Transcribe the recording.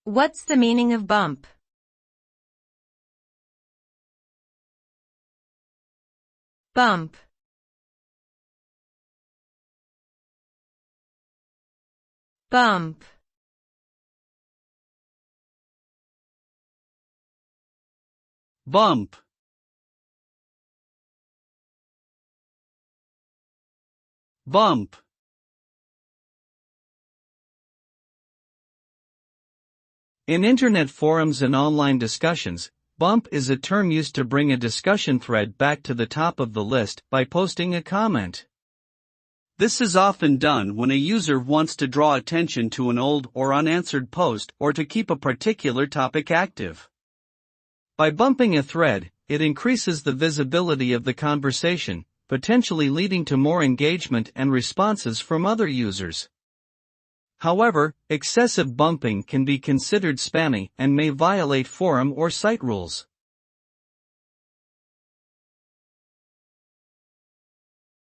What's the meaning of bump? Bump. Bump. Bump. Bump. In Internet forums and online discussions, bump is a term used to bring a discussion thread back to the top of the list by posting a comment. This is often done when a user wants to draw attention to an old or unanswered post or to keep a particular topic active. By bumping a thread, it increases the visibility of the conversation, potentially leading to more engagement and responses from other users. However, excessive bumping can be considered spammy and may violate forum or site rules.